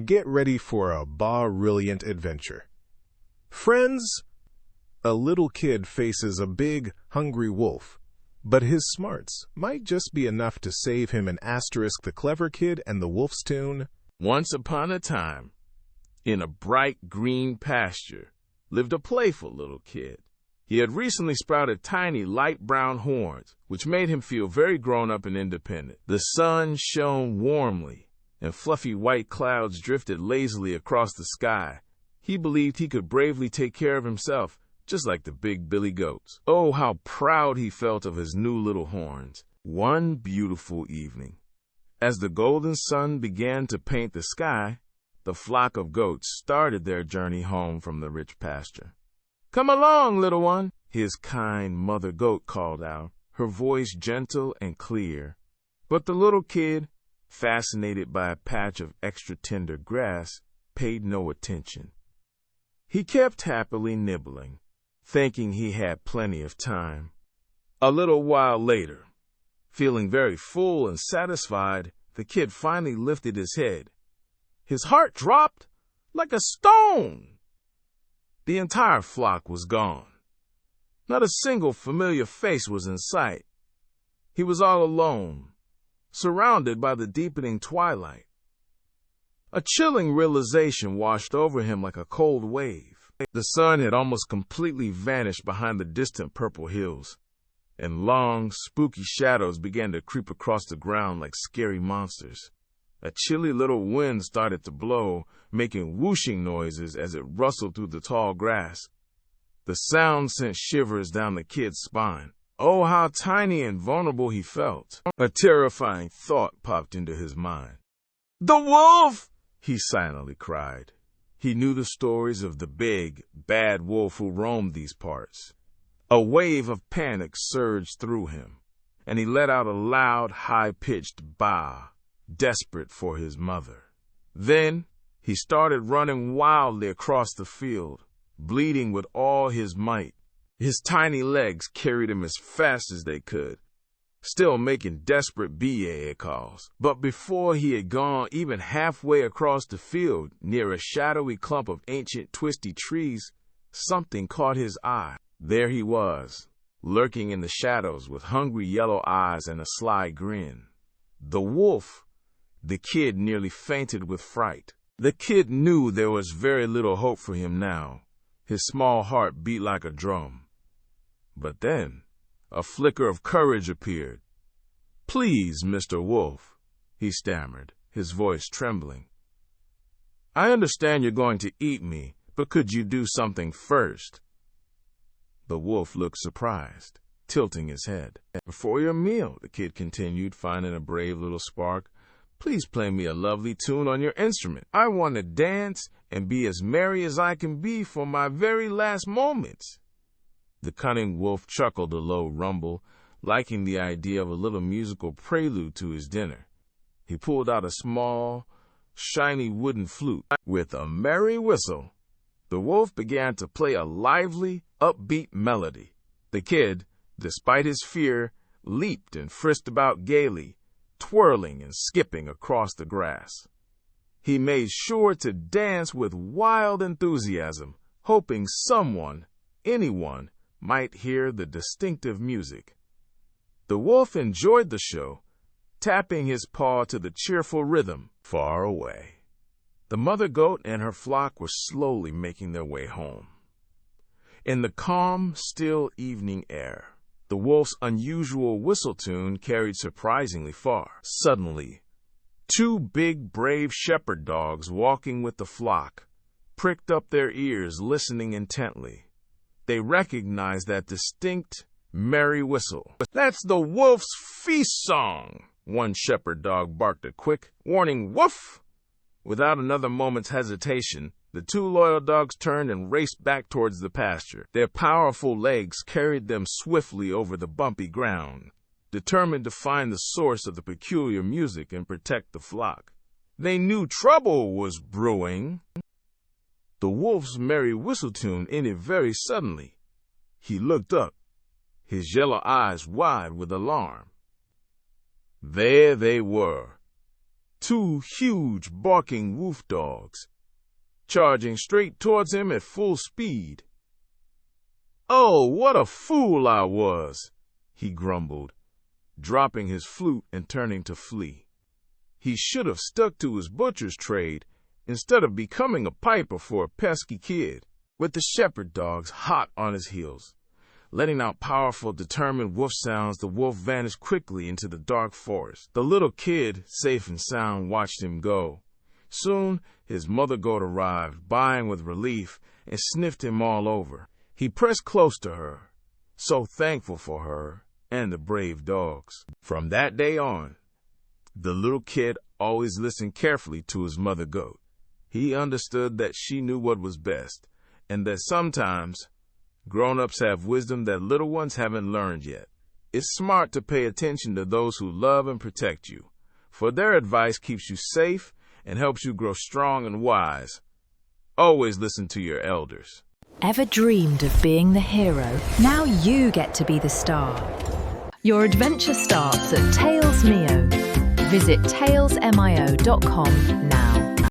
Get ready for a brilliant adventure. Friends, a little kid faces a big, hungry wolf, but his smarts might just be enough to save him an asterisk. The Clever Kid and the Wolf's Tune. Once upon a time, in a bright green pasture, lived a playful little kid. He had recently sprouted tiny light brown horns, which made him feel very grown up and independent. The sun shone warmly, and fluffy white clouds drifted lazily across the sky. He believed he could bravely take care of himself, just like the big billy goats. Oh, how proud he felt of his new little horns. One beautiful evening, as the golden sun began to paint the sky, the flock of goats started their journey home from the rich pasture. "Come along, little one," his kind mother goat called out, her voice gentle and clear. But the little kid, fascinated by a patch of extra tender grass, paid no attention. He kept happily nibbling, thinking he had plenty of time. A little while later, feeling very full and satisfied, the kid finally lifted his head. His heart dropped like a stone. The entire flock was gone. Not a single familiar face was in sight. He was all alone, surrounded by the deepening twilight. A chilling realization washed over him like a cold wave. The sun had almost completely vanished behind the distant purple hills, and long, spooky shadows began to creep across the ground like scary monsters. A chilly little wind started to blow, making whooshing noises as it rustled through the tall grass. The sound sent shivers down the kid's spine. Oh, how tiny and vulnerable he felt. A terrifying thought popped into his mind. "The wolf!" he silently cried. He knew the stories of the big, bad wolf who roamed these parts. A wave of panic surged through him, and he let out a loud, high-pitched baa, desperate for his mother. Then he started running wildly across the field, bleeding with all his might. His tiny legs carried him as fast as they could, still making desperate BAA calls. But before he had gone even halfway across the field, near a shadowy clump of ancient twisty trees, something caught his eye. There he was, lurking in the shadows with hungry yellow eyes and a sly grin. The wolf. The kid nearly fainted with fright. The kid knew there was very little hope for him now. His small heart beat like a drum. But then, a flicker of courage appeared. "Please, Mr. Wolf," he stammered, his voice trembling. "I understand you're going to eat me, but could you do something first?" The wolf looked surprised, tilting his head. "Before your meal," the kid continued, finding a brave little spark, "please play me a lovely tune on your instrument. I want to dance and be as merry as I can be for my very last moments." The cunning wolf chuckled a low rumble, liking the idea of a little musical prelude to his dinner. He pulled out a small, shiny wooden flute. With a merry whistle, the wolf began to play a lively, upbeat melody. The kid, despite his fear, leaped and frisked about gaily, twirling and skipping across the grass. He made sure to dance with wild enthusiasm, hoping someone, anyone, might hear the distinctive music. The wolf enjoyed the show, tapping his paw to the cheerful rhythm. Far away, the mother goat and her flock were slowly making their way home. In the calm, still evening air, the wolf's unusual whistle tune carried surprisingly far. Suddenly, two big, brave shepherd dogs walking with the flock pricked up their ears, listening intently. They recognized that distinct, merry whistle. "That's the wolf's feast song!" One shepherd dog barked a quick, warning woof. Without another moment's hesitation, the two loyal dogs turned and raced back towards the pasture. Their powerful legs carried them swiftly over the bumpy ground, determined to find the source of the peculiar music and protect the flock. They knew trouble was brewing. The wolf's merry whistle tune ended very suddenly. He looked up, his yellow eyes wide with alarm. There they were, two huge barking wolf dogs, charging straight towards him at full speed. "Oh, what a fool I was," he grumbled, dropping his flute and turning to flee. He should have stuck to his butcher's trade instead of becoming a piper for a pesky kid. With the shepherd dogs hot on his heels, letting out powerful, determined wolf sounds, the wolf vanished quickly into the dark forest. The little kid, safe and sound, watched him go. Soon, his mother goat arrived, buying with relief, and sniffed him all over. He pressed close to her, so thankful for her and the brave dogs. From that day on, the little kid always listened carefully to his mother goat. He understood that she knew what was best, and that sometimes grown-ups have wisdom that little ones haven't learned yet. It's smart to pay attention to those who love and protect you, for their advice keeps you safe and helps you grow strong and wise. Always listen to your elders. Ever dreamed of being the hero? Now you get to be the star. Your adventure starts at TalesMio. Visit talesmio.com now.